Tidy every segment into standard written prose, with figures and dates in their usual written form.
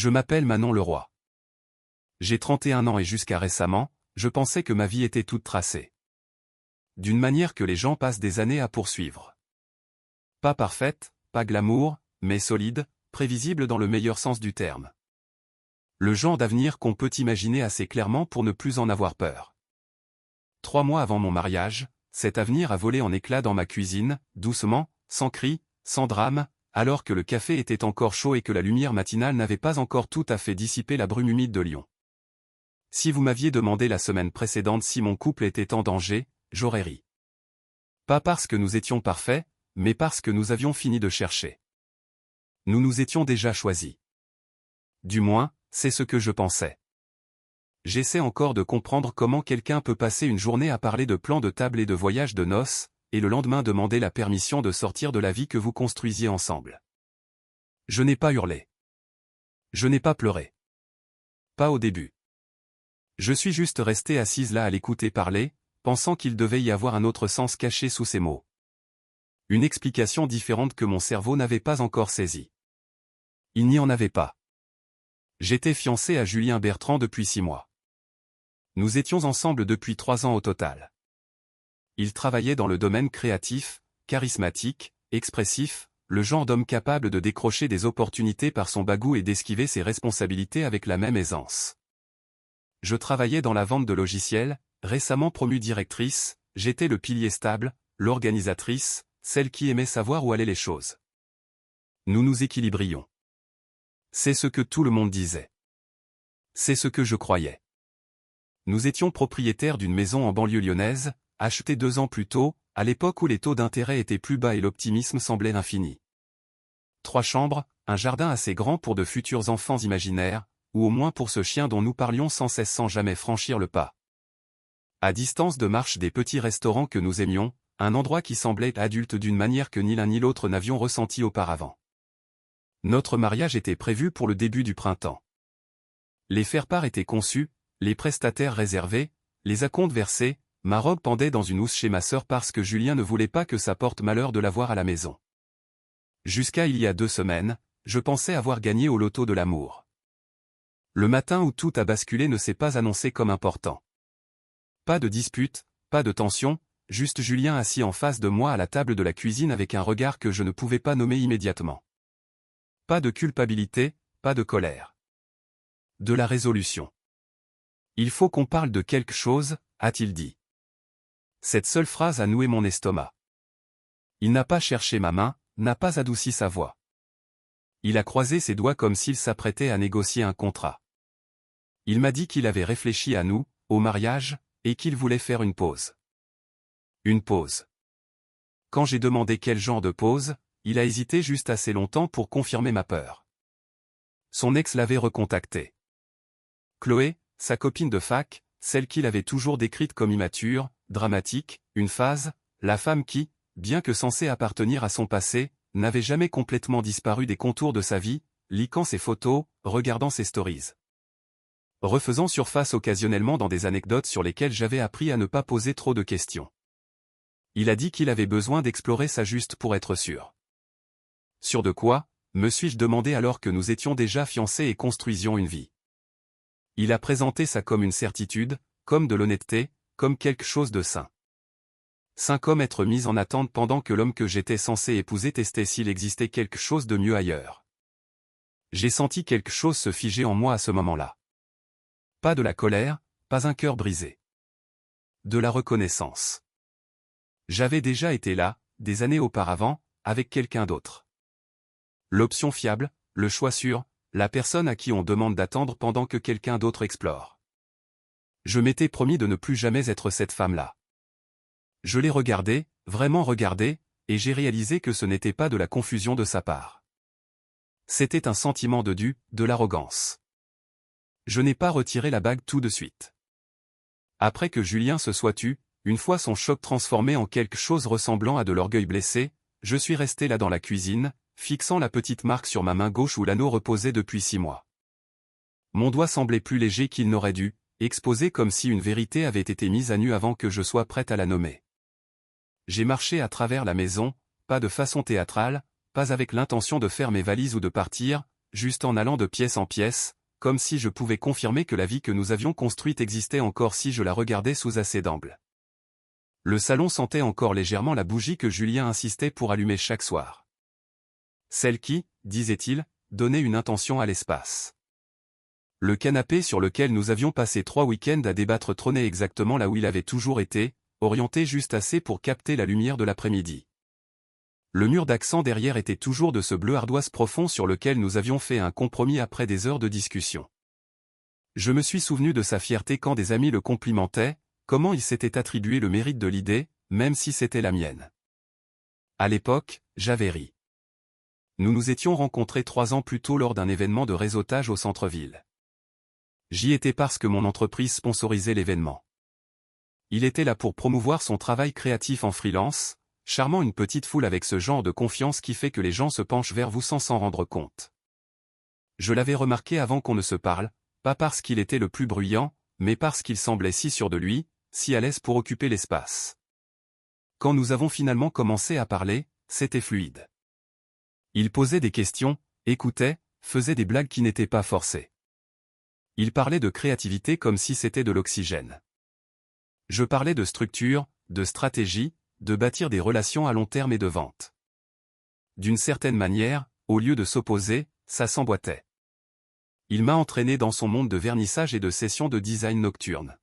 Je m'appelle Manon Leroy. J'ai 31 ans et jusqu'à récemment, je pensais que ma vie était toute tracée. D'une manière que les gens passent des années à poursuivre. Pas parfaite, pas glamour, mais solide, prévisible dans le meilleur sens du terme. Le genre d'avenir qu'on peut imaginer assez clairement pour ne plus en avoir peur. 3 mois avant mon mariage, cet avenir a volé en éclats dans ma cuisine, doucement, sans cri, sans drame, alors que le café était encore chaud et que la lumière matinale n'avait pas encore tout à fait dissipé la brume humide de Lyon. Si vous m'aviez demandé la semaine précédente si mon couple était en danger, j'aurais ri. Pas parce que nous étions parfaits, mais parce que nous avions fini de chercher. Nous nous étions déjà choisis. Du moins, c'est ce que je pensais. J'essaie encore de comprendre comment quelqu'un peut passer une journée à parler de plans de table et de voyages de noces, et le lendemain demander la permission de sortir de la vie que vous construisiez ensemble. Je n'ai pas hurlé. Je n'ai pas pleuré. Pas au début. Je suis juste restée assise là à l'écouter parler, pensant qu'il devait y avoir un autre sens caché sous ces mots. Une explication différente que mon cerveau n'avait pas encore saisie. Il n'y en avait pas. J'étais fiancé à Julien Bertrand depuis 6 mois. Nous étions ensemble depuis 3 ans au total. Il travaillait dans le domaine créatif, charismatique, expressif, le genre d'homme capable de décrocher des opportunités par son bagou et d'esquiver ses responsabilités avec la même aisance. Je travaillais dans la vente de logiciels, récemment promue directrice, j'étais le pilier stable, l'organisatrice, celle qui aimait savoir où allaient les choses. Nous nous équilibrions. C'est ce que tout le monde disait. C'est ce que je croyais. Nous étions propriétaires d'une maison en banlieue lyonnaise, achetée 2 ans plus tôt, à l'époque où les taux d'intérêt étaient plus bas et l'optimisme semblait infini. 3 chambres, un jardin assez grand pour de futurs enfants imaginaires, ou au moins pour ce chien dont nous parlions sans cesse sans jamais franchir le pas. À distance de marche des petits restaurants que nous aimions, un endroit qui semblait adulte d'une manière que ni l'un ni l'autre n'avions ressenti auparavant. Notre mariage était prévu pour le début du printemps. Les faire-part étaient conçus, les prestataires réservés, les acomptes versés, ma robe pendait dans une housse chez ma sœur parce que Julien ne voulait pas que ça porte malheur de la voir à la maison. Jusqu'à il y a 2 semaines, je pensais avoir gagné au loto de l'amour. Le matin où tout a basculé ne s'est pas annoncé comme important. Pas de dispute, pas de tension, juste Julien assis en face de moi à la table de la cuisine avec un regard que je ne pouvais pas nommer immédiatement. Pas de culpabilité, pas de colère. De la résolution. Il faut qu'on parle de quelque chose, a-t-il dit. Cette seule phrase a noué mon estomac. Il n'a pas cherché ma main, n'a pas adouci sa voix. Il a croisé ses doigts comme s'il s'apprêtait à négocier un contrat. Il m'a dit qu'il avait réfléchi à nous, au mariage, et qu'il voulait faire une pause. Une pause. Quand j'ai demandé quel genre de pause, il a hésité juste assez longtemps pour confirmer ma peur. Son ex l'avait recontacté. Chloé, sa copine de fac, celle qu'il avait toujours décrite comme immature, dramatique, une phase, la femme qui, bien que censée appartenir à son passé, n'avait jamais complètement disparu des contours de sa vie, liquant ses photos, regardant ses stories. Refaisant surface occasionnellement dans des anecdotes sur lesquelles j'avais appris à ne pas poser trop de questions. Il a dit qu'il avait besoin d'explorer ça juste pour être sûr. Sûr de quoi, me suis-je demandé alors que nous étions déjà fiancés et construisions une vie. Il a présenté ça comme une certitude, comme de l'honnêteté, comme quelque chose de sain. Sain comme être mis en attente pendant que l'homme que j'étais censé épouser testait s'il existait quelque chose de mieux ailleurs. J'ai senti quelque chose se figer en moi à ce moment-là. Pas de la colère, pas un cœur brisé. De la reconnaissance. J'avais déjà été là, des années auparavant, avec quelqu'un d'autre. L'option fiable, le choix sûr, la personne à qui on demande d'attendre pendant que quelqu'un d'autre explore. Je m'étais promis de ne plus jamais être cette femme-là. Je l'ai regardée, vraiment regardée, et j'ai réalisé que ce n'était pas de la confusion de sa part. C'était un sentiment de dû, de l'arrogance. Je n'ai pas retiré la bague tout de suite. Après que Julien se soit tu, une fois son choc transformé en quelque chose ressemblant à de l'orgueil blessé, je suis resté là dans la cuisine, fixant la petite marque sur ma main gauche où l'anneau reposait depuis 6 mois. Mon doigt semblait plus léger qu'il n'aurait dû, exposé comme si une vérité avait été mise à nu avant que je sois prête à la nommer. J'ai marché à travers la maison, pas de façon théâtrale, pas avec l'intention de faire mes valises ou de partir, juste en allant de pièce en pièce, comme si je pouvais confirmer que la vie que nous avions construite existait encore si je la regardais sous assez d'angles. Le salon sentait encore légèrement la bougie que Julien insistait pour allumer chaque soir. Celle qui, disait-il, donnait une intention à l'espace. Le canapé sur lequel nous avions passé 3 week-ends à débattre trônait exactement là où il avait toujours été, orienté juste assez pour capter la lumière de l'après-midi. Le mur d'accent derrière était toujours de ce bleu ardoise profond sur lequel nous avions fait un compromis après des heures de discussion. Je me suis souvenu de sa fierté quand des amis le complimentaient, comment il s'était attribué le mérite de l'idée, même si c'était la mienne. À l'époque, j'avais ri. Nous nous étions rencontrés 3 ans plus tôt lors d'un événement de réseautage au centre-ville. J'y étais parce que mon entreprise sponsorisait l'événement. Il était là pour promouvoir son travail créatif en freelance, charmant une petite foule avec ce genre de confiance qui fait que les gens se penchent vers vous sans s'en rendre compte. Je l'avais remarqué avant qu'on ne se parle, pas parce qu'il était le plus bruyant, mais parce qu'il semblait si sûr de lui, si à l'aise pour occuper l'espace. Quand nous avons finalement commencé à parler, c'était fluide. Il posait des questions, écoutait, faisait des blagues qui n'étaient pas forcées. Il parlait de créativité comme si c'était de l'oxygène. Je parlais de structure, de stratégie, de bâtir des relations à long terme et de vente. D'une certaine manière, au lieu de s'opposer, ça s'emboîtait. Il m'a entraîné dans son monde de vernissage et de sessions de design nocturne.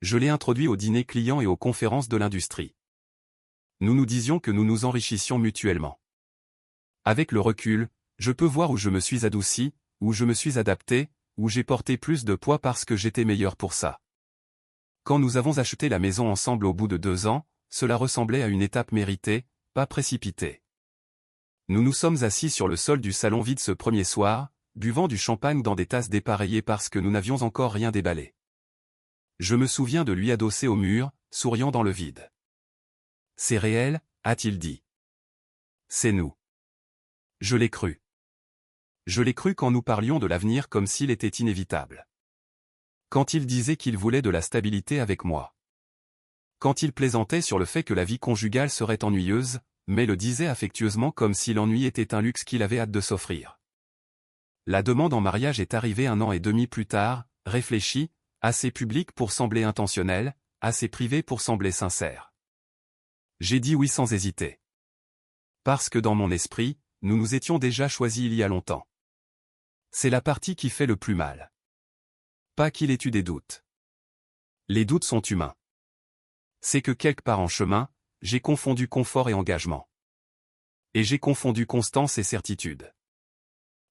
Je l'ai introduit aux dîners clients et aux conférences de l'industrie. Nous nous disions que nous nous enrichissions mutuellement. Avec le recul, je peux voir où je me suis adouci, où je me suis adapté, où j'ai porté plus de poids parce que j'étais meilleur pour ça. Quand nous avons acheté la maison ensemble au bout de 2 ans, cela ressemblait à une étape méritée, pas précipitée. Nous nous sommes assis sur le sol du salon vide ce premier soir, buvant du champagne dans des tasses dépareillées parce que nous n'avions encore rien déballé. Je me souviens de lui adossé au mur, souriant dans le vide. « C'est réel », a-t-il dit. « C'est nous. » Je l'ai cru. Je l'ai cru quand nous parlions de l'avenir comme s'il était inévitable. Quand il disait qu'il voulait de la stabilité avec moi. Quand il plaisantait sur le fait que la vie conjugale serait ennuyeuse, mais le disait affectueusement comme si l'ennui était un luxe qu'il avait hâte de s'offrir. La demande en mariage est arrivée 1 an et demi plus tard, réfléchie, assez publique pour sembler intentionnelle, assez privée pour sembler sincère. J'ai dit oui sans hésiter. Parce que dans mon esprit, nous nous étions déjà choisis il y a longtemps. C'est la partie qui fait le plus mal. Pas qu'il ait eu des doutes. Les doutes sont humains. C'est que quelque part en chemin, j'ai confondu confort et engagement. Et j'ai confondu constance et certitude.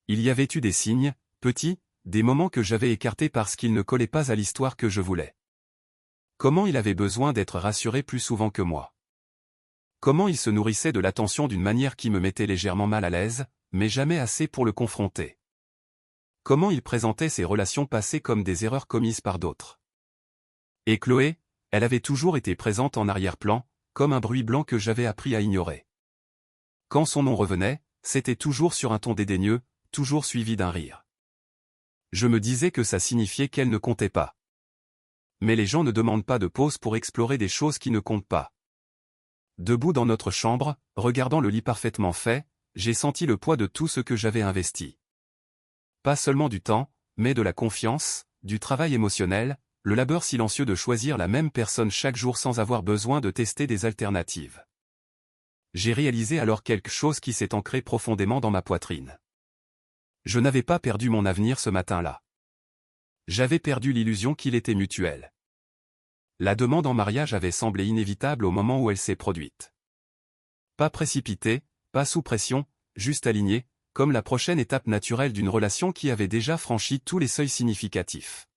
Il y avait eu des signes, petits, des moments que j'avais écartés parce qu'ils ne collaient pas à l'histoire que je voulais. Comment il avait besoin d'être rassuré plus souvent que moi. Comment il se nourrissait de l'attention d'une manière qui me mettait légèrement mal à l'aise, mais jamais assez pour le confronter. Comment il présentait ses relations passées comme des erreurs commises par d'autres. Et Chloé, elle avait toujours été présente en arrière-plan, comme un bruit blanc que j'avais appris à ignorer. Quand son nom revenait, c'était toujours sur un ton dédaigneux, toujours suivi d'un rire. Je me disais que ça signifiait qu'elle ne comptait pas. Mais les gens ne demandent pas de pause pour explorer des choses qui ne comptent pas. Debout dans notre chambre, regardant le lit parfaitement fait, j'ai senti le poids de tout ce que j'avais investi. Pas seulement du temps, mais de la confiance, du travail émotionnel, le labeur silencieux de choisir la même personne chaque jour sans avoir besoin de tester des alternatives. J'ai réalisé alors quelque chose qui s'est ancré profondément dans ma poitrine. Je n'avais pas perdu mon avenir ce matin-là. J'avais perdu l'illusion qu'il était mutuel. La demande en mariage avait semblé inévitable au moment où elle s'est produite. Pas précipitée, pas sous pression, juste alignée, comme la prochaine étape naturelle d'une relation qui avait déjà franchi tous les seuils significatifs.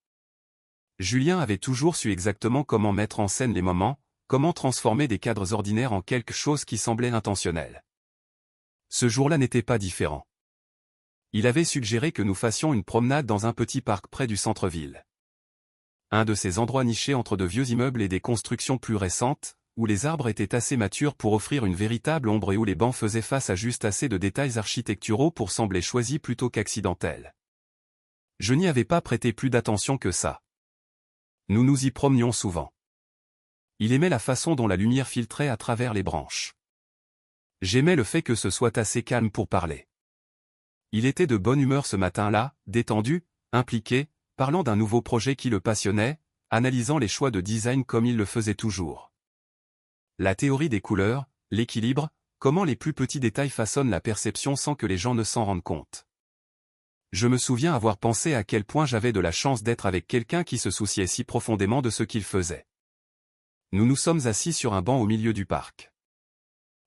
Julien avait toujours su exactement comment mettre en scène les moments, comment transformer des cadres ordinaires en quelque chose qui semblait intentionnel. Ce jour-là n'était pas différent. Il avait suggéré que nous fassions une promenade dans un petit parc près du centre-ville. Un de ces endroits nichés entre de vieux immeubles et des constructions plus récentes, où les arbres étaient assez matures pour offrir une véritable ombre et où les bancs faisaient face à juste assez de détails architecturaux pour sembler choisis plutôt qu'accidentels. Je n'y avais pas prêté plus d'attention que ça. Nous nous y promenions souvent. Il aimait la façon dont la lumière filtrait à travers les branches. J'aimais le fait que ce soit assez calme pour parler. Il était de bonne humeur ce matin-là, détendu, impliqué, parlant d'un nouveau projet qui le passionnait, analysant les choix de design comme il le faisait toujours. La théorie des couleurs, l'équilibre, comment les plus petits détails façonnent la perception sans que les gens ne s'en rendent compte. Je me souviens avoir pensé à quel point j'avais de la chance d'être avec quelqu'un qui se souciait si profondément de ce qu'il faisait. Nous nous sommes assis sur un banc au milieu du parc.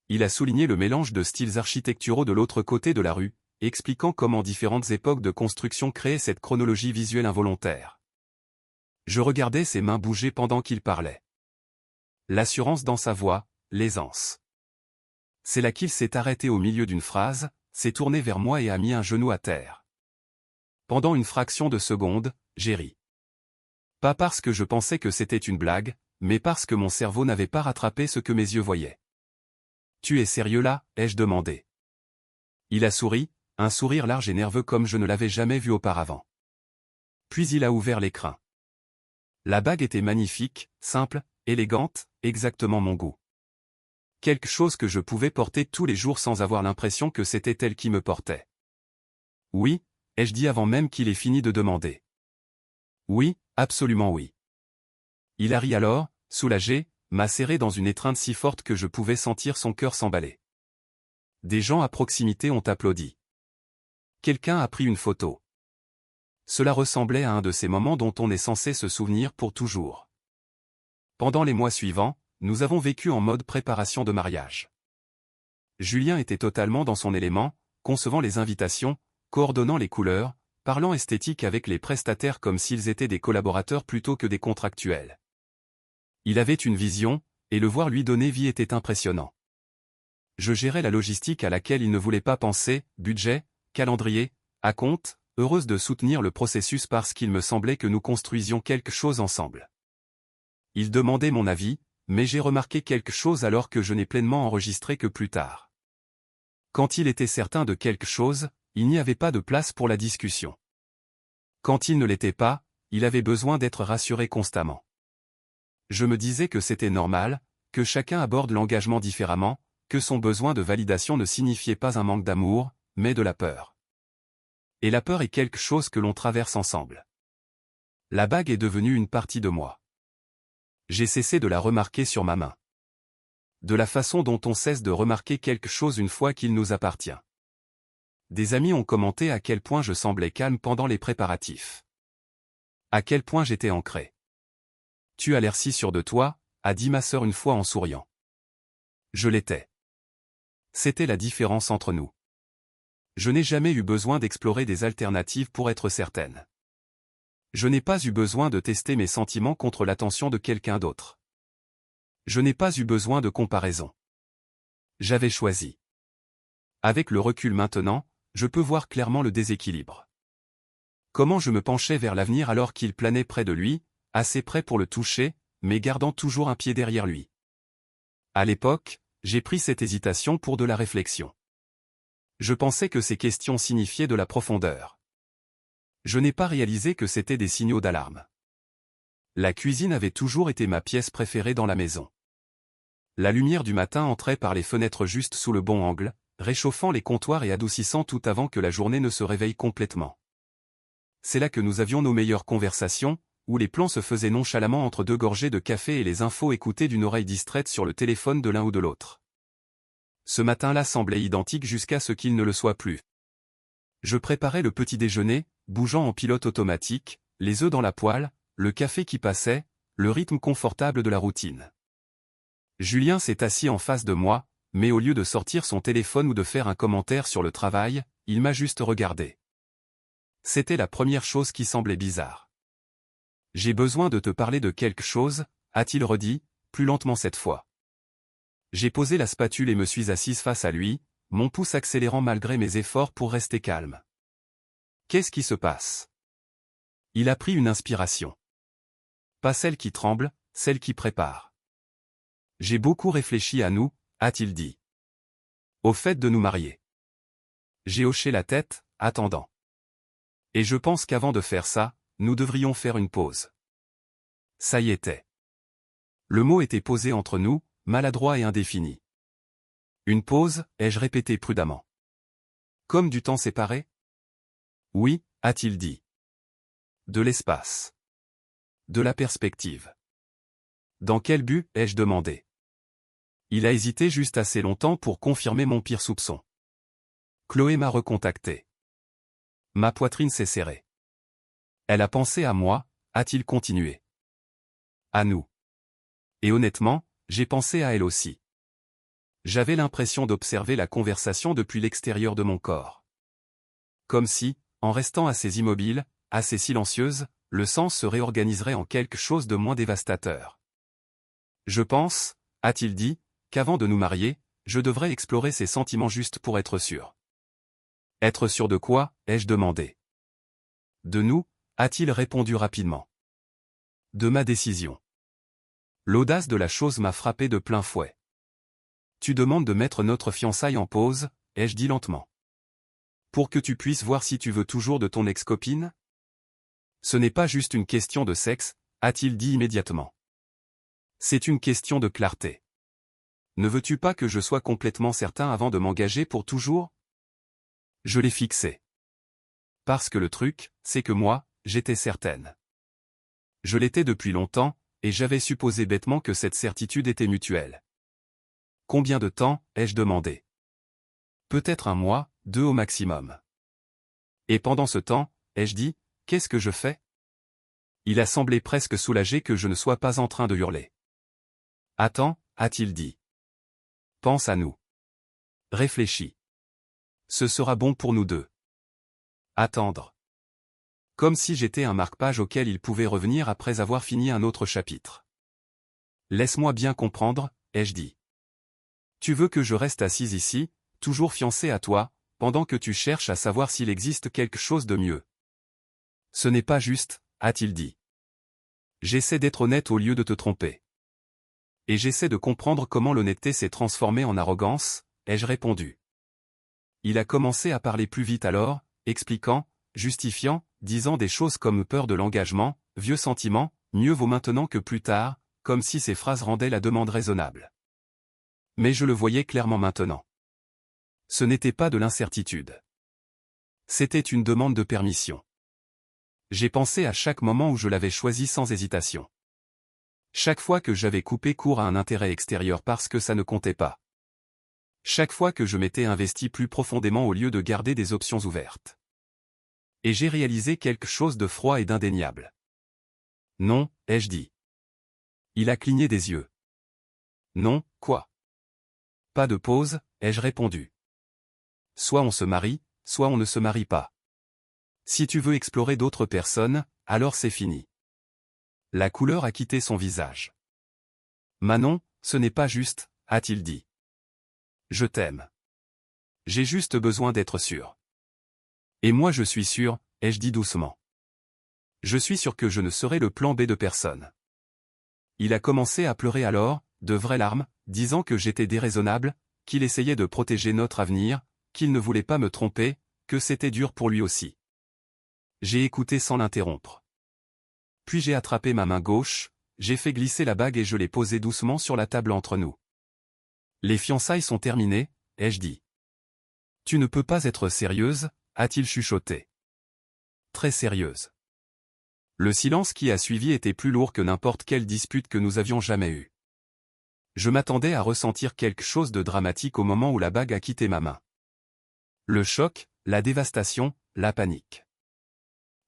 Il a souligné le mélange de styles architecturaux de l'autre côté de la rue, expliquant comment différentes époques de construction créaient cette chronologie visuelle involontaire. Je regardais ses mains bouger pendant qu'il parlait. L'assurance dans sa voix, l'aisance. C'est là qu'il s'est arrêté au milieu d'une phrase, s'est tourné vers moi et a mis un genou à terre. Pendant une fraction de seconde, j'ai ri. Pas parce que je pensais que c'était une blague, mais parce que mon cerveau n'avait pas rattrapé ce que mes yeux voyaient. « Tu es sérieux là ?» ai-je demandé. Il a souri, un sourire large et nerveux comme je ne l'avais jamais vu auparavant. Puis il a ouvert l'écrin. La bague était magnifique, simple, élégante, exactement mon goût. Quelque chose que je pouvais porter tous les jours sans avoir l'impression que c'était elle qui me portait. Oui, ai-je dit avant même qu'il ait fini de demander. Oui, absolument oui. Il a ri alors, soulagé, m'a serré dans une étreinte si forte que je pouvais sentir son cœur s'emballer. Des gens à proximité ont applaudi. Quelqu'un a pris une photo. Cela ressemblait à un de ces moments dont on est censé se souvenir pour toujours. Pendant les mois suivants, nous avons vécu en mode préparation de mariage. Julien était totalement dans son élément, concevant les invitations, coordonnant les couleurs, parlant esthétique avec les prestataires comme s'ils étaient des collaborateurs plutôt que des contractuels. Il avait une vision, et le voir lui donner vie était impressionnant. Je gérais la logistique à laquelle il ne voulait pas penser, budget, calendrier, acompte, heureuse de soutenir le processus parce qu'il me semblait que nous construisions quelque chose ensemble. Il demandait mon avis, mais j'ai remarqué quelque chose alors que je n'ai pleinement enregistré que plus tard. Quand il était certain de quelque chose, il n'y avait pas de place pour la discussion. Quand il ne l'était pas, il avait besoin d'être rassuré constamment. Je me disais que c'était normal, que chacun aborde l'engagement différemment, que son besoin de validation ne signifiait pas un manque d'amour, mais de la peur. Et la peur est quelque chose que l'on traverse ensemble. La bague est devenue une partie de moi. J'ai cessé de la remarquer sur ma main. De la façon dont on cesse de remarquer quelque chose une fois qu'il nous appartient. Des amis ont commenté à quel point je semblais calme pendant les préparatifs. À quel point j'étais ancré. « Tu as l'air si sûr de toi », a dit ma sœur une fois en souriant. Je l'étais. C'était la différence entre nous. Je n'ai jamais eu besoin d'explorer des alternatives pour être certaine. Je n'ai pas eu besoin de tester mes sentiments contre l'attention de quelqu'un d'autre. Je n'ai pas eu besoin de comparaison. J'avais choisi. Avec le recul maintenant, je peux voir clairement le déséquilibre. Comment je me penchais vers l'avenir alors qu'il planait près de lui, assez près pour le toucher, mais gardant toujours un pied derrière lui. À l'époque, j'ai pris cette hésitation pour de la réflexion. Je pensais que ces questions signifiaient de la profondeur. Je n'ai pas réalisé que c'étaient des signaux d'alarme. La cuisine avait toujours été ma pièce préférée dans la maison. La lumière du matin entrait par les fenêtres juste sous le bon angle, réchauffant les comptoirs et adoucissant tout avant que la journée ne se réveille complètement. C'est là que nous avions nos meilleures conversations, où les plans se faisaient nonchalamment entre deux gorgées de café et les infos écoutées d'une oreille distraite sur le téléphone de l'un ou de l'autre. Ce matin-là semblait identique jusqu'à ce qu'il ne le soit plus. Je préparais le petit déjeuner, bougeant en pilote automatique, les œufs dans la poêle, le café qui passait, le rythme confortable de la routine. Julien s'est assis en face de moi, mais au lieu de sortir son téléphone ou de faire un commentaire sur le travail, il m'a juste regardé. C'était la première chose qui semblait bizarre. « J'ai besoin de te parler de quelque chose », a-t-il redit, plus lentement cette fois. J'ai posé la spatule et me suis assise face à lui, mon pouce accélérant malgré mes efforts pour rester calme. Qu'est-ce qui se passe? Il a pris une inspiration. Pas celle qui tremble, celle qui prépare. J'ai beaucoup réfléchi à nous, a-t-il dit. Au fait de nous marier. J'ai hoché la tête, attendant. Et je pense qu'avant de faire ça, nous devrions faire une pause. Ça y était. Le mot était posé entre nous, maladroit et indéfini. Une pause, ai-je répété prudemment. Comme du temps séparé? Oui, a-t-il dit. De l'espace. De la perspective. Dans quel but, ai-je demandé. Il a hésité juste assez longtemps pour confirmer mon pire soupçon. Chloé m'a recontacté. Ma poitrine s'est serrée. Elle a pensé à moi, a-t-il continué. À nous. Et honnêtement, j'ai pensé à elle aussi. J'avais l'impression d'observer la conversation depuis l'extérieur de mon corps. Comme si, en restant assez immobile, assez silencieuse, le sens se réorganiserait en quelque chose de moins dévastateur. Je pense, a-t-il dit, qu'avant de nous marier, je devrais explorer ces sentiments juste pour être sûr. Être sûr de quoi, ai-je demandé. De nous, a-t-il répondu rapidement. De ma décision. L'audace de la chose m'a frappé de plein fouet. Tu demandes de mettre notre fiançailles en pause, ai-je dit lentement. Pour que tu puisses voir si tu veux toujours de ton ex-copine? Ce n'est pas juste une question de sexe, a-t-il dit immédiatement. C'est une question de clarté. Ne veux-tu pas que je sois complètement certain avant de m'engager pour toujours? Je l'ai fixé. Parce que le truc, c'est que moi, j'étais certaine. Je l'étais depuis longtemps, et j'avais supposé bêtement que cette certitude était mutuelle. Combien de temps, ai-je demandé? Peut-être un mois, 2 au maximum. Et pendant ce temps, ai-je dit, qu'est-ce que je fais? Il a semblé presque soulagé que je ne sois pas en train de hurler. Attends, a-t-il dit. Pense à nous. Réfléchis. Ce sera bon pour nous deux. Attendre. Comme si j'étais un marque-page auquel il pouvait revenir après avoir fini un autre chapitre. Laisse-moi bien comprendre, ai-je dit. Tu veux que je reste assise ici, toujours fiancée à toi, pendant que tu cherches à savoir s'il existe quelque chose de mieux. Ce n'est pas juste, a-t-il dit. J'essaie d'être honnête au lieu de te tromper. Et j'essaie de comprendre comment l'honnêteté s'est transformée en arrogance, ai-je répondu. Il a commencé à parler plus vite alors, expliquant, justifiant, disant des choses comme peur de l'engagement, vieux sentiment, mieux vaut maintenant que plus tard, comme si ces phrases rendaient la demande raisonnable. Mais je le voyais clairement maintenant. Ce n'était pas de l'incertitude. C'était une demande de permission. J'ai pensé à chaque moment où je l'avais choisi sans hésitation. Chaque fois que j'avais coupé court à un intérêt extérieur parce que ça ne comptait pas. Chaque fois que je m'étais investi plus profondément au lieu de garder des options ouvertes. Et j'ai réalisé quelque chose de froid et d'indéniable. Non, ai-je dit. Il a cligné des yeux. Non, quoi? Pas de pause, ai-je répondu. Soit on se marie, soit on ne se marie pas. Si tu veux explorer d'autres personnes, alors c'est fini. La couleur a quitté son visage. Manon, ce n'est pas juste, a-t-il dit. Je t'aime. J'ai juste besoin d'être sûr. Et moi je suis sûr, ai-je dit doucement. Je suis sûr que je ne serai le plan B de personne. Il a commencé à pleurer alors, de vraies larmes, disant que j'étais déraisonnable, qu'il essayait de protéger notre avenir, qu'il ne voulait pas me tromper, que c'était dur pour lui aussi. J'ai écouté sans l'interrompre. Puis j'ai attrapé ma main gauche, j'ai fait glisser la bague et je l'ai posée doucement sur la table entre nous. Les fiançailles sont terminées, ai-je dit. Tu ne peux pas être sérieuse, a-t-il chuchoté. Très sérieuse. Le silence qui a suivi était plus lourd que n'importe quelle dispute que nous avions jamais eue. Je m'attendais à ressentir quelque chose de dramatique au moment où la bague a quitté ma main. Le choc, la dévastation, la panique.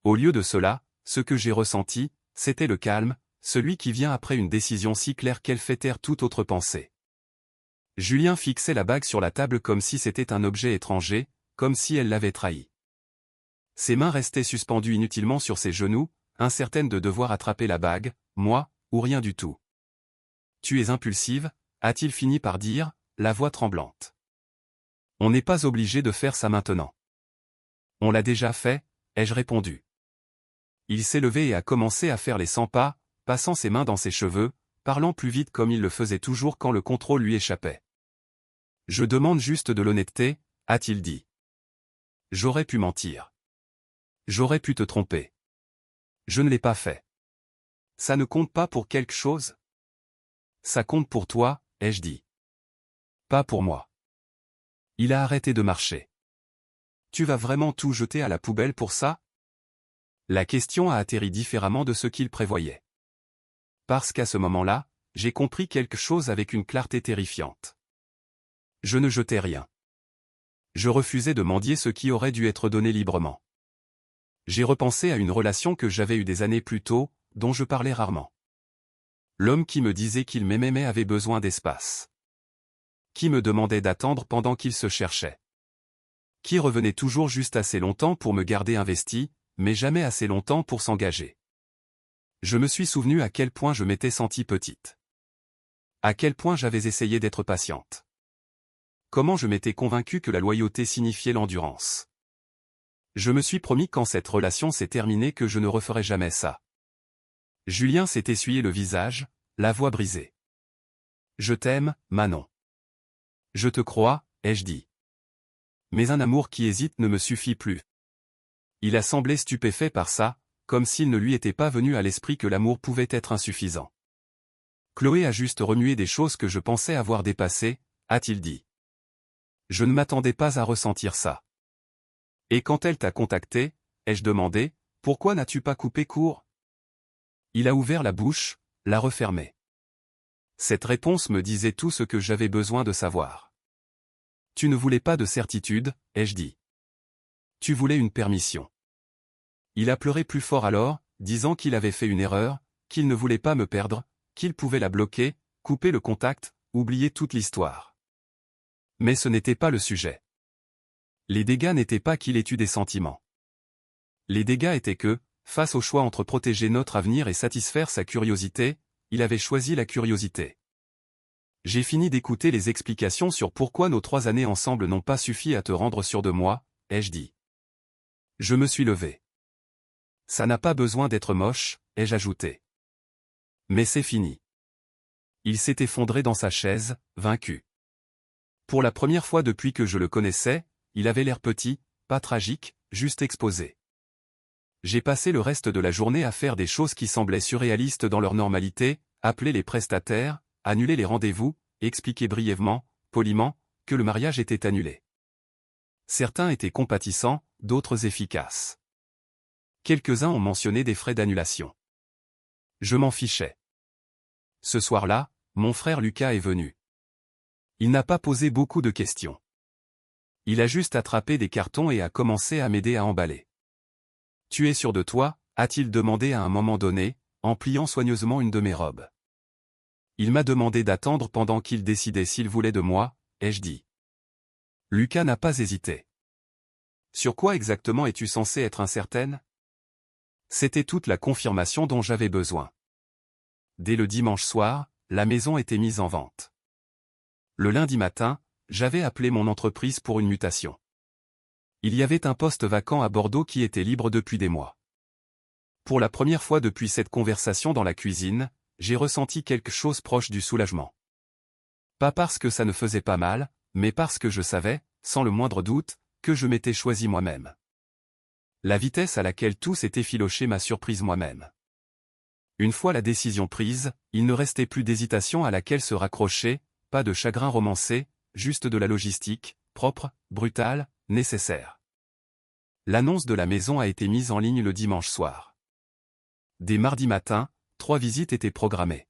Au lieu de cela, ce que j'ai ressenti, c'était le calme, celui qui vient après une décision si claire qu'elle fait taire toute autre pensée. Julien fixait la bague sur la table comme si c'était un objet étranger, comme si elle l'avait trahi. Ses mains restaient suspendues inutilement sur ses genoux, incertaines de devoir attraper la bague, moi, ou rien du tout. Tu es impulsive, a-t-il fini par dire, la voix tremblante. On n'est pas obligé de faire ça maintenant. On l'a déjà fait, ai-je répondu. Il s'est levé et a commencé à faire les 100 pas, passant ses mains dans ses cheveux, parlant plus vite comme il le faisait toujours quand le contrôle lui échappait. Je demande juste de l'honnêteté, a-t-il dit. J'aurais pu mentir. J'aurais pu te tromper. Je ne l'ai pas fait. Ça ne compte pas pour quelque chose? Ça compte pour toi, ai-je dit. Pas pour moi. Il a arrêté de marcher. Tu vas vraiment tout jeter à la poubelle pour ça? La question a atterri différemment de ce qu'il prévoyait. Parce qu'à ce moment-là, j'ai compris quelque chose avec une clarté terrifiante. Je ne jetais rien. Je refusais de mendier ce qui aurait dû être donné librement. J'ai repensé à une relation que j'avais eue des années plus tôt, dont je parlais rarement. L'homme qui me disait qu'il m'aimait mais avait besoin d'espace. Qui me demandait d'attendre pendant qu'il se cherchait. Qui revenait toujours juste assez longtemps pour me garder investi, mais jamais assez longtemps pour s'engager. Je me suis souvenu à quel point je m'étais sentie petite. À quel point j'avais essayé d'être patiente. Comment je m'étais convaincu que la loyauté signifiait l'endurance. Je me suis promis quand cette relation s'est terminée que je ne referais jamais ça. Julien s'est essuyé le visage, la voix brisée. Je t'aime, Manon. Je te crois, ai-je dit. Mais un amour qui hésite ne me suffit plus. Il a semblé stupéfait par ça, comme s'il ne lui était pas venu à l'esprit que l'amour pouvait être insuffisant. Chloé a juste remué des choses que je pensais avoir dépassées, a-t-il dit. Je ne m'attendais pas à ressentir ça. Et quand elle t'a contacté, ai-je demandé, pourquoi n'as-tu pas coupé court? Il a ouvert la bouche, l'a refermée. Cette réponse me disait tout ce que j'avais besoin de savoir. Tu ne voulais pas de certitude, ai-je dit. Tu voulais une permission. Il a pleuré plus fort alors, disant qu'il avait fait une erreur, qu'il ne voulait pas me perdre, qu'il pouvait la bloquer, couper le contact, oublier toute l'histoire. Mais ce n'était pas le sujet. Les dégâts n'étaient pas qu'il ait eu des sentiments. Les dégâts étaient que, face au choix entre protéger notre avenir et satisfaire sa curiosité, il avait choisi la curiosité. J'ai fini d'écouter les explications sur pourquoi nos 3 années ensemble n'ont pas suffi à te rendre sûr de moi, ai-je dit. Je me suis levé. Ça n'a pas besoin d'être moche, ai-je ajouté. Mais c'est fini. Il s'est effondré dans sa chaise, vaincu. Pour la première fois depuis que je le connaissais, il avait l'air petit, pas tragique, juste exposé. J'ai passé le reste de la journée à faire des choses qui semblaient surréalistes dans leur normalité, appeler les prestataires, annuler les rendez-vous, et expliquer brièvement, poliment, que le mariage était annulé. Certains étaient compatissants, d'autres efficaces. Quelques-uns ont mentionné des frais d'annulation. Je m'en fichais. Ce soir-là, mon frère Lucas est venu. Il n'a pas posé beaucoup de questions. Il a juste attrapé des cartons et a commencé à m'aider à emballer. « Tu es sûr de toi ?» a-t-il demandé à un moment donné, en pliant soigneusement une de mes robes. Il m'a demandé d'attendre pendant qu'il décidait s'il voulait de moi, ai-je dit. Lucas n'a pas hésité. « Sur quoi exactement es-tu censée être incertaine ?» C'était toute la confirmation dont j'avais besoin. Dès le dimanche soir, la maison était mise en vente. Le lundi matin, j'avais appelé mon entreprise pour une mutation. Il y avait un poste vacant à Bordeaux qui était libre depuis des mois. Pour la première fois depuis cette conversation dans la cuisine, j'ai ressenti quelque chose proche du soulagement. Pas parce que ça ne faisait pas mal, mais parce que je savais, sans le moindre doute, que je m'étais choisi moi-même. La vitesse à laquelle tout s'est effiloché m'a surprise moi-même. Une fois la décision prise, il ne restait plus d'hésitation à laquelle se raccrocher, pas de chagrin romancé, juste de la logistique, propre, brutale, nécessaire. L'annonce de la maison a été mise en ligne le dimanche soir. Dès mardi matin, 3 visites étaient programmées.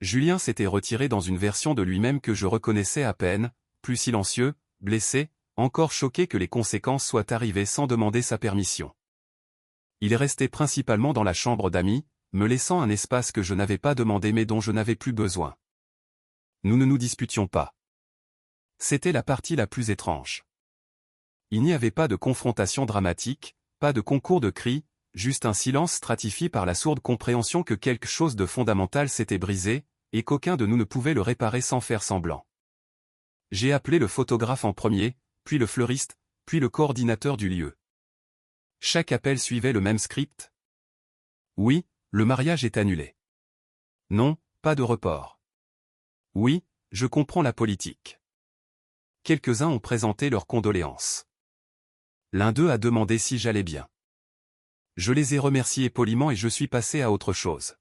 Julien s'était retiré dans une version de lui-même que je reconnaissais à peine, plus silencieux, blessé, encore choqué que les conséquences soient arrivées sans demander sa permission. Il restait principalement dans la chambre d'amis, me laissant un espace que je n'avais pas demandé mais dont je n'avais plus besoin. Nous ne nous disputions pas. C'était la partie la plus étrange. Il n'y avait pas de confrontation dramatique, pas de concours de cris, juste un silence stratifié par la sourde compréhension que quelque chose de fondamental s'était brisé, et qu'aucun de nous ne pouvait le réparer sans faire semblant. J'ai appelé le photographe en premier, puis le fleuriste, puis le coordinateur du lieu. Chaque appel suivait le même script. Oui, le mariage est annulé. Non, pas de report. Oui, je comprends la politique. Quelques-uns ont présenté leurs condoléances. L'un d'eux a demandé si j'allais bien. Je les ai remerciés poliment et je suis passé à autre chose.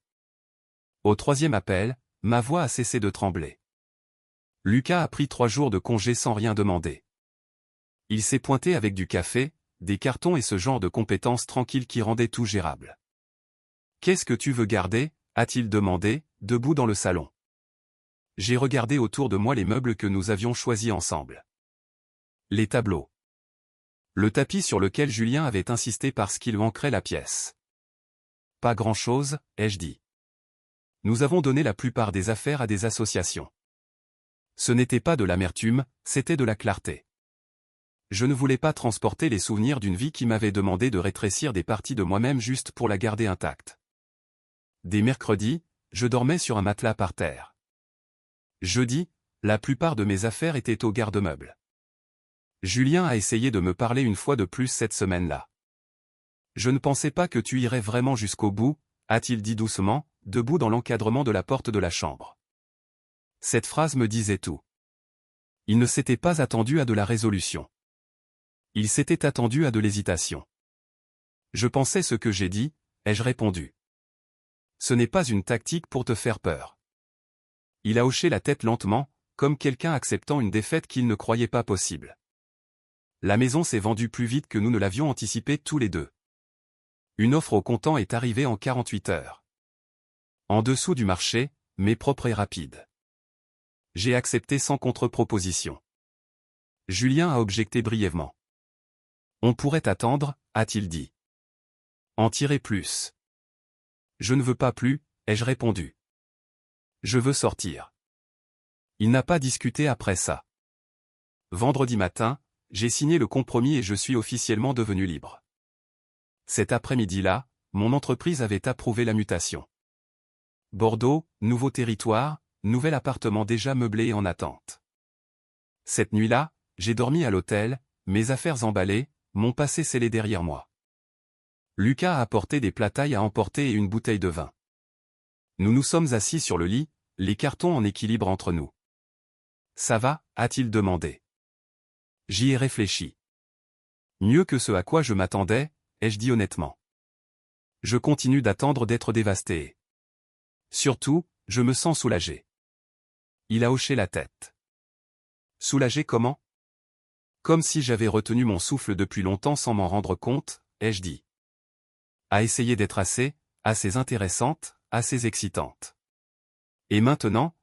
Au 3e appel, ma voix a cessé de trembler. Lucas a pris 3 jours de congé sans rien demander. Il s'est pointé avec du café, des cartons et ce genre de compétences tranquilles qui rendaient tout gérable. « Qu'est-ce que tu veux garder ?» a-t-il demandé, debout dans le salon. J'ai regardé autour de moi les meubles que nous avions choisis ensemble. Les tableaux. Le tapis sur lequel Julien avait insisté parce qu'il manquerait la pièce. Pas grand-chose, ai-je dit. Nous avons donné la plupart des affaires à des associations. Ce n'était pas de l'amertume, c'était de la clarté. Je ne voulais pas transporter les souvenirs d'une vie qui m'avait demandé de rétrécir des parties de moi-même juste pour la garder intacte. Dès mercredi, je dormais sur un matelas par terre. Jeudi, la plupart de mes affaires étaient au garde-meuble. Julien a essayé de me parler une fois de plus cette semaine-là. Je ne pensais pas que tu irais vraiment jusqu'au bout, a-t-il dit doucement, debout dans l'encadrement de la porte de la chambre. Cette phrase me disait tout. Il ne s'était pas attendu à de la résolution. Il s'était attendu à de l'hésitation. Je pensais ce que j'ai dit, ai-je répondu. Ce n'est pas une tactique pour te faire peur. Il a hoché la tête lentement, comme quelqu'un acceptant une défaite qu'il ne croyait pas possible. La maison s'est vendue plus vite que nous ne l'avions anticipé tous les deux. Une offre au comptant est arrivée en 48 heures. En dessous du marché, mais propre et rapide. J'ai accepté sans contre-proposition. Julien a objecté brièvement. On pourrait attendre, a-t-il dit. En tirer plus. Je ne veux pas plus, ai-je répondu. Je veux sortir. Il n'a pas discuté après ça. Vendredi matin, j'ai signé le compromis et je suis officiellement devenu libre. Cet après-midi-là, mon entreprise avait approuvé la mutation. Bordeaux, nouveau territoire, nouvel appartement déjà meublé et en attente. Cette nuit-là, j'ai dormi à l'hôtel, mes affaires emballées, mon passé scellé derrière moi. Lucas a apporté des plats-tailles à emporter et une bouteille de vin. Nous nous sommes assis sur le lit, les cartons en équilibre entre nous. « Ça va ?» a-t-il demandé. J'y ai réfléchi. Mieux que ce à quoi je m'attendais, ai-je dit honnêtement. Je continue d'attendre d'être dévasté. Surtout, je me sens soulagé. Il a hoché la tête. Soulagé comment? Comme si j'avais retenu mon souffle depuis longtemps sans m'en rendre compte, ai-je dit. À essayer d'être assez intéressante, assez excitante. Et maintenant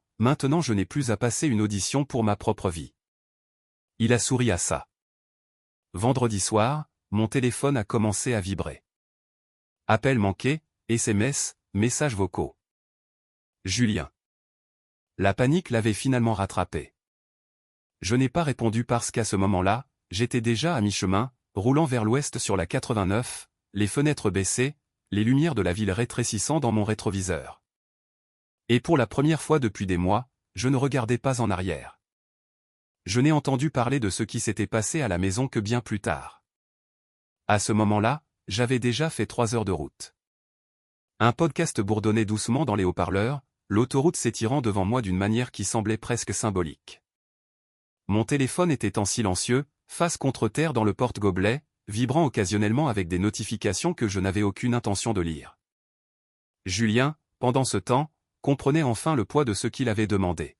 je n'ai plus à passer une audition pour ma propre vie. Il a souri à ça. Vendredi soir, mon téléphone a commencé à vibrer. Appel manqué, SMS, messages vocaux. Julien. La panique l'avait finalement rattrapé. Je n'ai pas répondu parce qu'à ce moment-là, j'étais déjà à mi-chemin, roulant vers l'ouest sur la 89, les fenêtres baissées, les lumières de la ville rétrécissant dans mon rétroviseur. Et pour la première fois depuis des mois, je ne regardais pas en arrière. Je n'ai entendu parler de ce qui s'était passé à la maison que bien plus tard. À ce moment-là, j'avais déjà fait 3 heures de route. Un podcast bourdonnait doucement dans les haut-parleurs, l'autoroute s'étirant devant moi d'une manière qui semblait presque symbolique. Mon téléphone était en silencieux, face contre terre dans le porte-gobelet, vibrant occasionnellement avec des notifications que je n'avais aucune intention de lire. Julien, pendant ce temps, comprenait enfin le poids de ce qu'il avait demandé.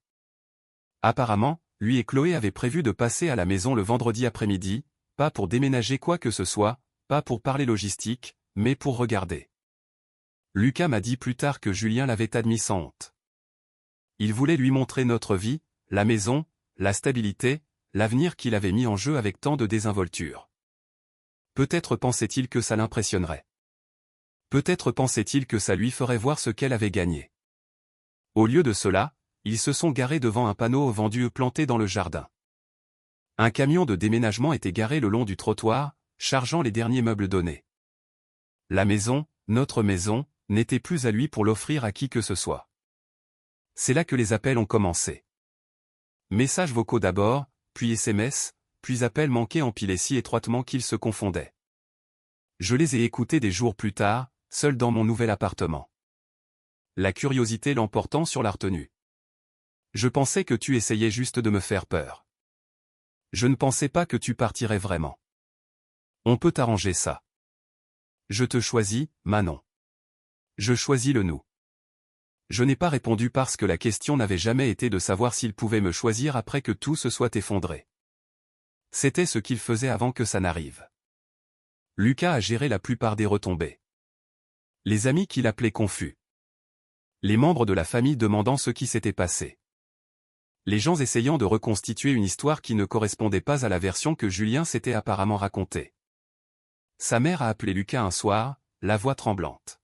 Apparemment, lui et Chloé avaient prévu de passer à la maison le vendredi après-midi, pas pour déménager quoi que ce soit, pas pour parler logistique, mais pour regarder. Lucas m'a dit plus tard que Julien l'avait admis sans honte. Il voulait lui montrer notre vie, la maison, la stabilité, l'avenir qu'il avait mis en jeu avec tant de désinvolture. Peut-être pensait-il que ça l'impressionnerait. Peut-être pensait-il que ça lui ferait voir ce qu'elle avait gagné. Au lieu de cela, ils se sont garés devant un panneau vendu planté dans le jardin. Un camion de déménagement était garé le long du trottoir, chargeant les derniers meubles donnés. La maison, notre maison, n'était plus à lui pour l'offrir à qui que ce soit. C'est là que les appels ont commencé. Messages vocaux d'abord, puis SMS, puis appels manqués empilés si étroitement qu'ils se confondaient. Je les ai écoutés des jours plus tard, seul dans mon nouvel appartement. La curiosité l'emportant sur la retenue. Je pensais que tu essayais juste de me faire peur. Je ne pensais pas que tu partirais vraiment. On peut arranger ça. Je te choisis, Manon. Je choisis le nous. Je n'ai pas répondu parce que la question n'avait jamais été de savoir s'il pouvait me choisir après que tout se soit effondré. C'était ce qu'il faisait avant que ça n'arrive. Lucas a géré la plupart des retombées. Les amis qui l'appelaient confus. Les membres de la famille demandant ce qui s'était passé. Les gens essayant de reconstituer une histoire qui ne correspondait pas à la version que Julien s'était apparemment racontée. Sa mère a appelé Lucas un soir, la voix tremblante.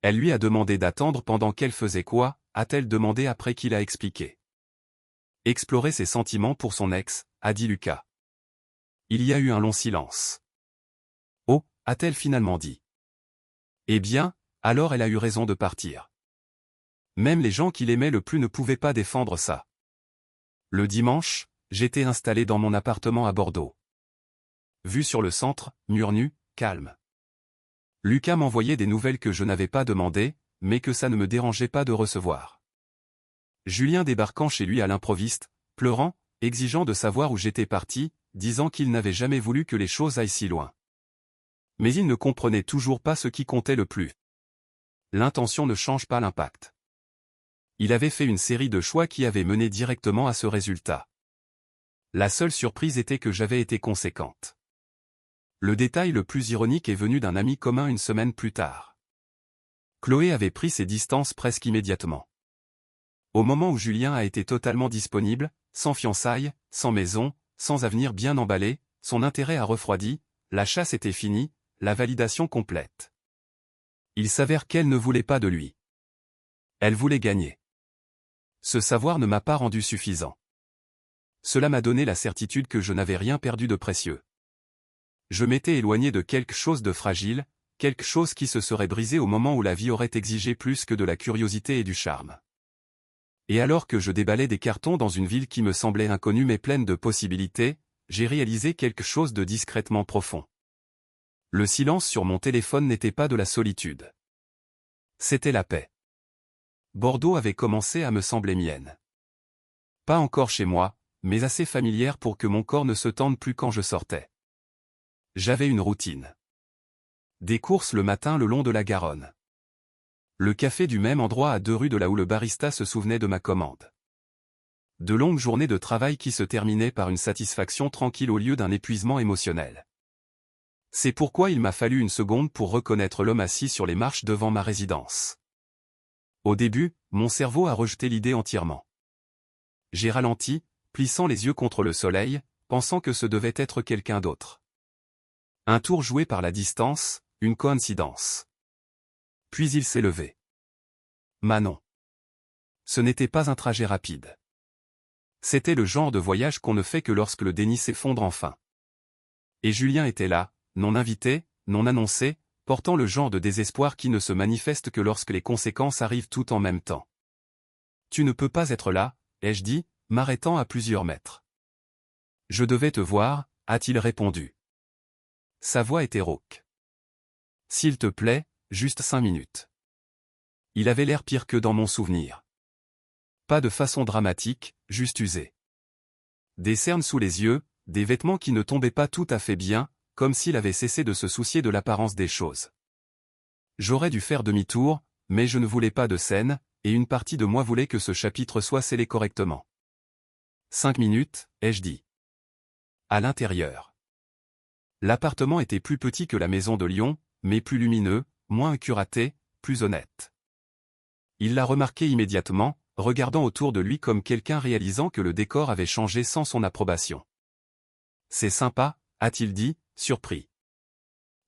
Elle lui a demandé d'attendre pendant qu'elle faisait quoi, a-t-elle demandé après qu'il a expliqué. Explorer ses sentiments pour son ex, a dit Lucas. Il y a eu un long silence. Oh, a-t-elle finalement dit. Eh bien, alors elle a eu raison de partir. Même les gens qui l'aimaient le plus ne pouvaient pas défendre ça. Le dimanche, j'étais installé dans mon appartement à Bordeaux. Vue sur le centre, mur nu, calme. Lucas m'envoyait des nouvelles que je n'avais pas demandées, mais que ça ne me dérangeait pas de recevoir. Julien débarquant chez lui à l'improviste, pleurant, exigeant de savoir où j'étais parti, disant qu'il n'avait jamais voulu que les choses aillent si loin. Mais il ne comprenait toujours pas ce qui comptait le plus. L'intention ne change pas l'impact. Il avait fait une série de choix qui avaient mené directement à ce résultat. La seule surprise était que j'avais été conséquente. Le détail le plus ironique est venu d'un ami commun une semaine plus tard. Chloé avait pris ses distances presque immédiatement. Au moment où Julien a été totalement disponible, sans fiançailles, sans maison, sans avenir bien emballé, son intérêt a refroidi, la chasse était finie, la validation complète. Il s'avère qu'elle ne voulait pas de lui. Elle voulait gagner. Ce savoir ne m'a pas rendu suffisant. Cela m'a donné la certitude que je n'avais rien perdu de précieux. Je m'étais éloigné de quelque chose de fragile, quelque chose qui se serait brisé au moment où la vie aurait exigé plus que de la curiosité et du charme. Et alors que je déballais des cartons dans une ville qui me semblait inconnue mais pleine de possibilités, j'ai réalisé quelque chose de discrètement profond. Le silence sur mon téléphone n'était pas de la solitude. C'était la paix. Bordeaux avait commencé à me sembler mienne. Pas encore chez moi, mais assez familière pour que mon corps ne se tende plus quand je sortais. J'avais une routine. Des courses le matin le long de la Garonne. Le café du même endroit à 2 rues de là où le barista se souvenait de ma commande. De longues journées de travail qui se terminaient par une satisfaction tranquille au lieu d'un épuisement émotionnel. C'est pourquoi il m'a fallu une seconde pour reconnaître l'homme assis sur les marches devant ma résidence. Au début, mon cerveau a rejeté l'idée entièrement. J'ai ralenti, plissant les yeux contre le soleil, pensant que ce devait être quelqu'un d'autre. Un tour joué par la distance, une coïncidence. Puis il s'est levé. Manon. Ce n'était pas un trajet rapide. C'était le genre de voyage qu'on ne fait que lorsque le déni s'effondre enfin. Et Julien était là, non invité, non annoncé, portant le genre de désespoir qui ne se manifeste que lorsque les conséquences arrivent tout en même temps. Tu ne peux pas être là, ai-je dit, m'arrêtant à plusieurs mètres. Je devais te voir, a-t-il répondu. Sa voix était rauque. S'il te plaît, juste 5 minutes. Il avait l'air pire que dans mon souvenir. Pas de façon dramatique, juste usé. Des cernes sous les yeux, des vêtements qui ne tombaient pas tout à fait bien, comme s'il avait cessé de se soucier de l'apparence des choses. J'aurais dû faire demi-tour, mais je ne voulais pas de scène, et une partie de moi voulait que ce chapitre soit scellé correctement. 5 minutes, ai-je dit. À l'intérieur. L'appartement était plus petit que la maison de Lyon, mais plus lumineux, moins curaté, plus honnête. Il l'a remarqué immédiatement, regardant autour de lui comme quelqu'un réalisant que le décor avait changé sans son approbation. C'est sympa, a-t-il dit, surpris.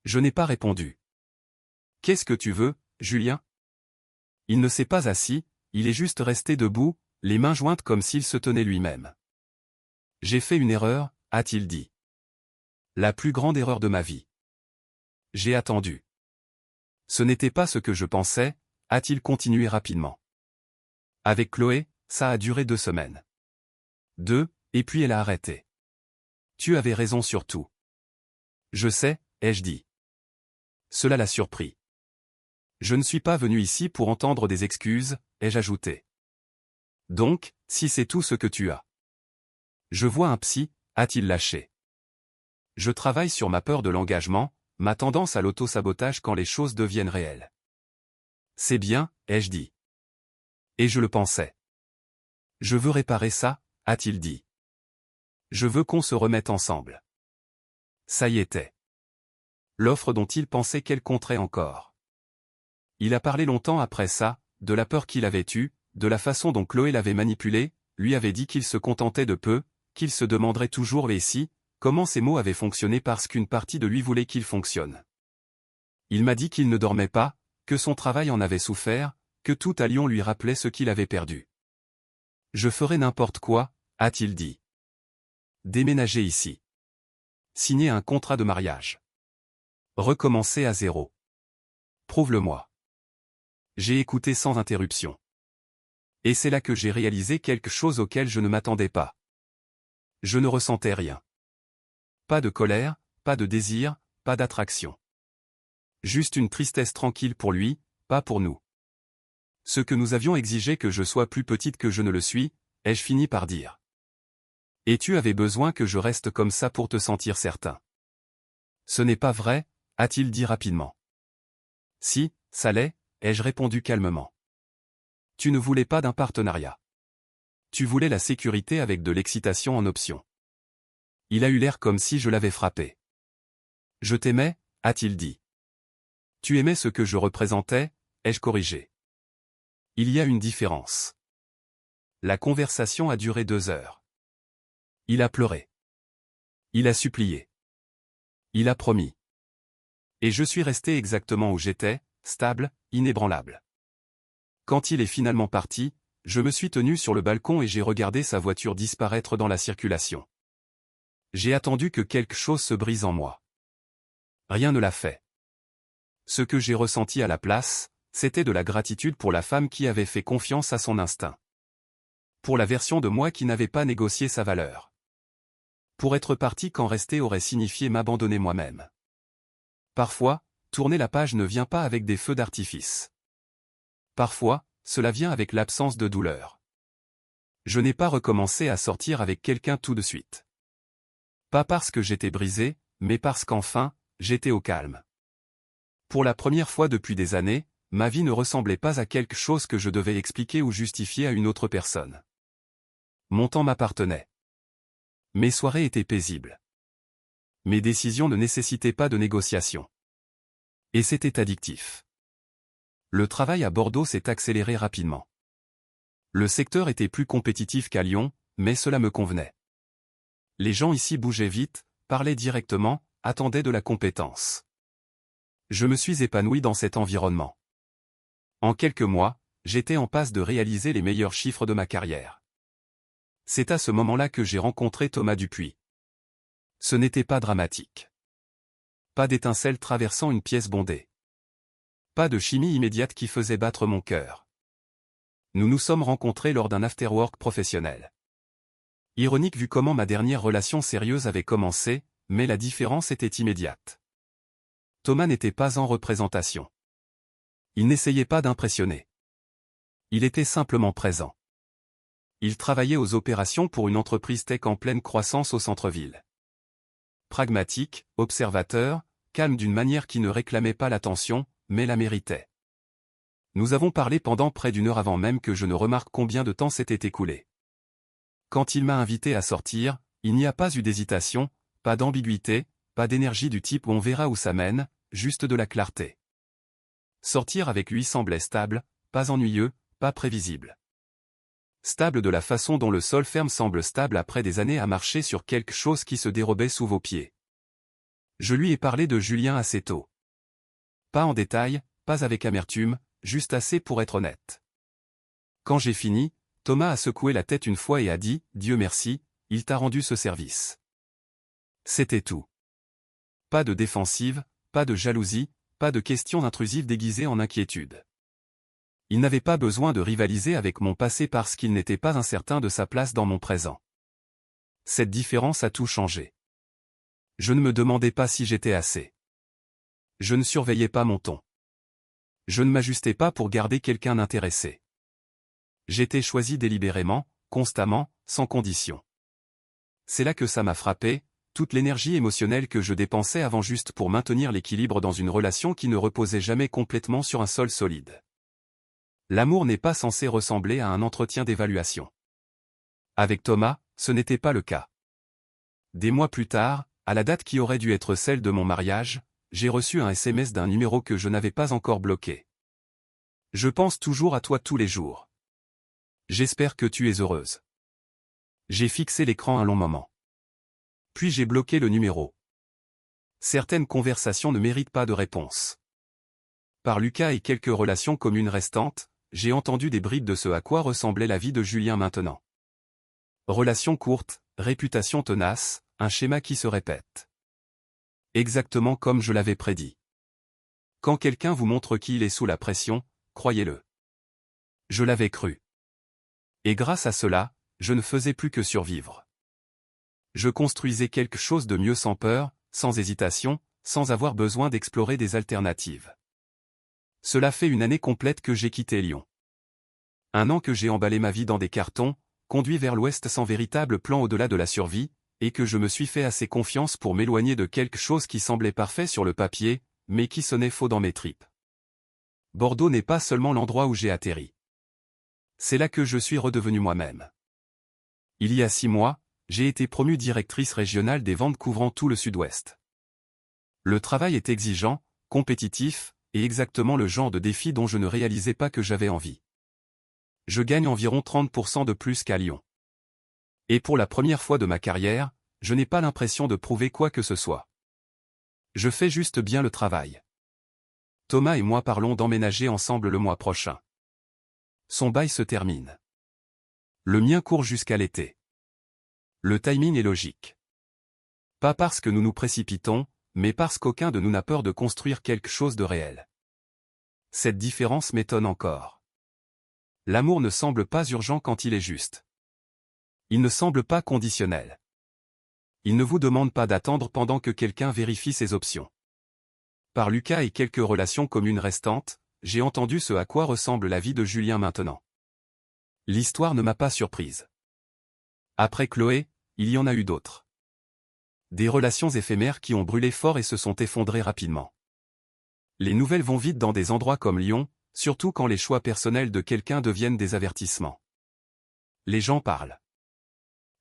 Je n'ai pas répondu. Qu'est-ce que tu veux, Julien? Il ne s'est pas assis, il est juste resté debout, les mains jointes comme s'il se tenait lui-même. J'ai fait une erreur, a-t-il dit. La plus grande erreur de ma vie. J'ai attendu. Ce n'était pas ce que je pensais, a-t-il continué rapidement. Avec Chloé, ça a duré 2 semaines. 2, et puis elle a arrêté. Tu avais raison sur tout. Je sais, ai-je dit. Cela l'a surpris. Je ne suis pas venu ici pour entendre des excuses, ai-je ajouté. Donc, si c'est tout ce que tu as. Je vois un psy, a-t-il lâché. Je travaille sur ma peur de l'engagement, ma tendance à l'auto-sabotage quand les choses deviennent réelles. C'est bien, ai-je dit. Et je le pensais. Je veux réparer ça, a-t-il dit. Je veux qu'on se remette ensemble. Ça y était. L'offre dont il pensait qu'elle compterait encore. Il a parlé longtemps après ça, de la peur qu'il avait eue, de la façon dont Chloé l'avait manipulé, lui avait dit qu'il se contentait de peu, qu'il se demanderait toujours et si, comment ces mots avaient fonctionné parce qu'une partie de lui voulait qu'ils fonctionnent. Il m'a dit qu'il ne dormait pas, que son travail en avait souffert, que tout à Lyon lui rappelait ce qu'il avait perdu. Je ferai n'importe quoi, a-t-il dit. Déménager ici. Signer un contrat de mariage. Recommencer à zéro. Prouve-le-moi. J'ai écouté sans interruption. Et c'est là que j'ai réalisé quelque chose auquel je ne m'attendais pas. Je ne ressentais rien. Pas de colère, pas de désir, pas d'attraction. Juste une tristesse tranquille pour lui, pas pour nous. Ce que nous avions exigé que je sois plus petite que je ne le suis, ai-je fini par dire. Et tu avais besoin que je reste comme ça pour te sentir certain. Ce n'est pas vrai, a-t-il dit rapidement. Si, ça l'est, ai-je répondu calmement. Tu ne voulais pas d'un partenariat. Tu voulais la sécurité avec de l'excitation en option. Il a eu l'air comme si je l'avais frappé. Je t'aimais, a-t-il dit. Tu aimais ce que je représentais, ai-je corrigé. Il y a une différence. La conversation a duré 2 heures. Il a pleuré. Il a supplié. Il a promis. Et je suis resté exactement où j'étais, stable, inébranlable. Quand il est finalement parti, je me suis tenu sur le balcon et j'ai regardé sa voiture disparaître dans la circulation. J'ai attendu que quelque chose se brise en moi. Rien ne l'a fait. Ce que j'ai ressenti à la place, c'était de la gratitude pour la femme qui avait fait confiance à son instinct. Pour la version de moi qui n'avait pas négocié sa valeur. Pour être parti quand rester aurait signifié m'abandonner moi-même. Parfois, tourner la page ne vient pas avec des feux d'artifice. Parfois, cela vient avec l'absence de douleur. Je n'ai pas recommencé à sortir avec quelqu'un tout de suite. Pas parce que j'étais brisé, mais parce qu'enfin, j'étais au calme. Pour la première fois depuis des années, ma vie ne ressemblait pas à quelque chose que je devais expliquer ou justifier à une autre personne. Mon temps m'appartenait. Mes soirées étaient paisibles. Mes décisions ne nécessitaient pas de négociation. Et c'était addictif. Le travail à Bordeaux s'est accéléré rapidement. Le secteur était plus compétitif qu'à Lyon, mais cela me convenait. Les gens ici bougeaient vite, parlaient directement, attendaient de la compétence. Je me suis épanoui dans cet environnement. En quelques mois, j'étais en passe de réaliser les meilleurs chiffres de ma carrière. C'est à ce moment-là que j'ai rencontré Thomas Dupuis. Ce n'était pas dramatique. Pas d'étincelle traversant une pièce bondée. Pas de chimie immédiate qui faisait battre mon cœur. Nous nous sommes rencontrés lors d'un afterwork professionnel. Ironique vu comment ma dernière relation sérieuse avait commencé, mais la différence était immédiate. Thomas n'était pas en représentation. Il n'essayait pas d'impressionner. Il était simplement présent. Il travaillait aux opérations pour une entreprise tech en pleine croissance au centre-ville. Pragmatique, observateur, calme d'une manière qui ne réclamait pas l'attention, mais la méritait. Nous avons parlé pendant près d'1 heure avant même que je ne remarque combien de temps s'était écoulé. Quand il m'a invité à sortir, il n'y a pas eu d'hésitation, pas d'ambiguïté, pas d'énergie du type on verra où ça mène, juste de la clarté. Sortir avec lui semblait stable, pas ennuyeux, pas prévisible. Stable de la façon dont le sol ferme semble stable après des années à marcher sur quelque chose qui se dérobait sous vos pieds. Je lui ai parlé de Julien assez tôt. Pas en détail, pas avec amertume, juste assez pour être honnête. Quand j'ai fini, Thomas a secoué la tête une fois et a dit « Dieu merci, il t'a rendu ce service ». C'était tout. Pas de défensive, pas de jalousie, pas de questions intrusives déguisées en inquiétude. Il n'avait pas besoin de rivaliser avec mon passé parce qu'il n'était pas incertain de sa place dans mon présent. Cette différence a tout changé. Je ne me demandais pas si j'étais assez. Je ne surveillais pas mon ton. Je ne m'ajustais pas pour garder quelqu'un d'intéressé. J'étais choisi délibérément, constamment, sans condition. C'est là que ça m'a frappé, toute l'énergie émotionnelle que je dépensais avant juste pour maintenir l'équilibre dans une relation qui ne reposait jamais complètement sur un sol solide. L'amour n'est pas censé ressembler à un entretien d'évaluation. Avec Thomas, ce n'était pas le cas. Des mois plus tard, à la date qui aurait dû être celle de mon mariage, j'ai reçu un SMS d'un numéro que je n'avais pas encore bloqué. Je pense toujours à toi tous les jours. J'espère que tu es heureuse. J'ai fixé l'écran un long moment. Puis j'ai bloqué le numéro. Certaines conversations ne méritent pas de réponse. Par Lucas et quelques relations communes restantes, j'ai entendu des bribes de ce à quoi ressemblait la vie de Julien maintenant. Relations courtes, réputation tenace, un schéma qui se répète. Exactement comme je l'avais prédit. Quand quelqu'un vous montre qu'il est sous la pression, croyez-le. Je l'avais cru. Et grâce à cela, je ne faisais plus que survivre. Je construisais quelque chose de mieux sans peur, sans hésitation, sans avoir besoin d'explorer des alternatives. Cela fait une année complète que j'ai quitté Lyon. Un an que j'ai emballé ma vie dans des cartons, conduit vers l'ouest sans véritable plan au-delà de la survie, et que je me suis fait assez confiance pour m'éloigner de quelque chose qui semblait parfait sur le papier, mais qui sonnait faux dans mes tripes. Bordeaux n'est pas seulement l'endroit où j'ai atterri. C'est là que je suis redevenu moi-même. Il y a 6 mois, j'ai été promue directrice régionale des ventes couvrant tout le sud-ouest. Le travail est exigeant, compétitif, et exactement le genre de défi dont je ne réalisais pas que j'avais envie. Je gagne environ 30% de plus qu'à Lyon. Et pour la première fois de ma carrière, je n'ai pas l'impression de prouver quoi que ce soit. Je fais juste bien le travail. Thomas et moi parlons d'emménager ensemble le mois prochain. Son bail se termine. Le mien court jusqu'à l'été. Le timing est logique. Pas parce que nous nous précipitons, mais parce qu'aucun de nous n'a peur de construire quelque chose de réel. Cette différence m'étonne encore. L'amour ne semble pas urgent quand il est juste. Il ne semble pas conditionnel. Il ne vous demande pas d'attendre pendant que quelqu'un vérifie ses options. Par Lucas et quelques relations communes restantes, j'ai entendu ce à quoi ressemble la vie de Julien maintenant. L'histoire ne m'a pas surprise. Après Chloé, il y en a eu d'autres. Des relations éphémères qui ont brûlé fort et se sont effondrées rapidement. Les nouvelles vont vite dans des endroits comme Lyon, surtout quand les choix personnels de quelqu'un deviennent des avertissements. Les gens parlent.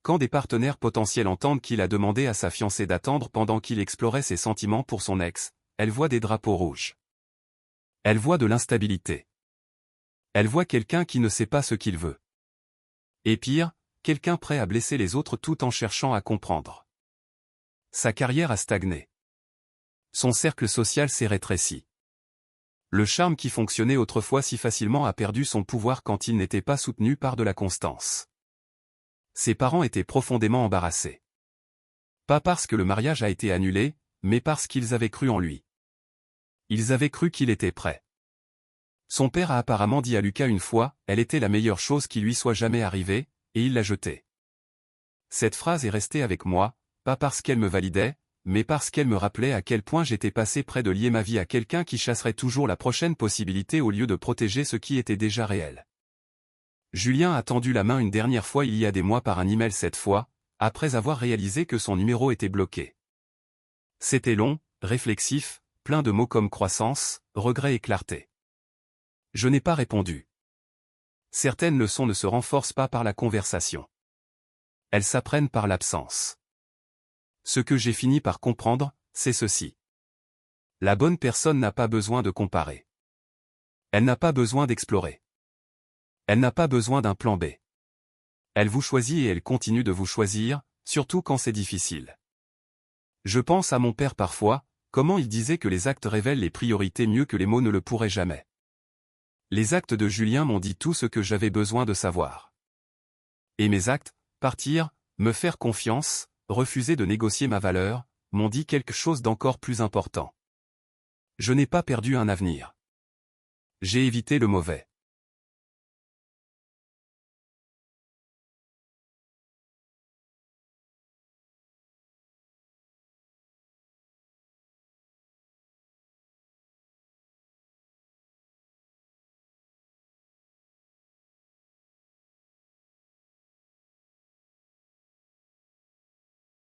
Quand des partenaires potentiels entendent qu'il a demandé à sa fiancée d'attendre pendant qu'il explorait ses sentiments pour son ex, elle voit des drapeaux rouges. Elle voit de l'instabilité. Elle voit quelqu'un qui ne sait pas ce qu'il veut. Et pire, quelqu'un prêt à blesser les autres tout en cherchant à comprendre. Sa carrière a stagné. Son cercle social s'est rétréci. Le charme qui fonctionnait autrefois si facilement a perdu son pouvoir quand il n'était pas soutenu par de la constance. Ses parents étaient profondément embarrassés. Pas parce que le mariage a été annulé, mais parce qu'ils avaient cru en lui. Ils avaient cru qu'il était prêt. Son père a apparemment dit à Lucas une fois, « Elle était la meilleure chose qui lui soit jamais arrivée », et il l'a jetée. Cette phrase est restée avec moi, pas parce qu'elle me validait, mais parce qu'elle me rappelait à quel point j'étais passé près de lier ma vie à quelqu'un qui chasserait toujours la prochaine possibilité au lieu de protéger ce qui était déjà réel. Julien a tendu la main une dernière fois il y a des mois par un email cette fois, après avoir réalisé que son numéro était bloqué. C'était long, réflexif, plein de mots comme croissance, regret et clarté. Je n'ai pas répondu. Certaines leçons ne se renforcent pas par la conversation. Elles s'apprennent par l'absence. Ce que j'ai fini par comprendre, c'est ceci. La bonne personne n'a pas besoin de comparer. Elle n'a pas besoin d'explorer. Elle n'a pas besoin d'un plan B. Elle vous choisit et elle continue de vous choisir, surtout quand c'est difficile. Je pense à mon père parfois, comment il disait que les actes révèlent les priorités mieux que les mots ne le pourraient jamais. Les actes de Julien m'ont dit tout ce que j'avais besoin de savoir. Et mes actes, partir, me faire confiance, refuser de négocier ma valeur, m'ont dit quelque chose d'encore plus important. Je n'ai pas perdu un avenir. J'ai évité le mauvais.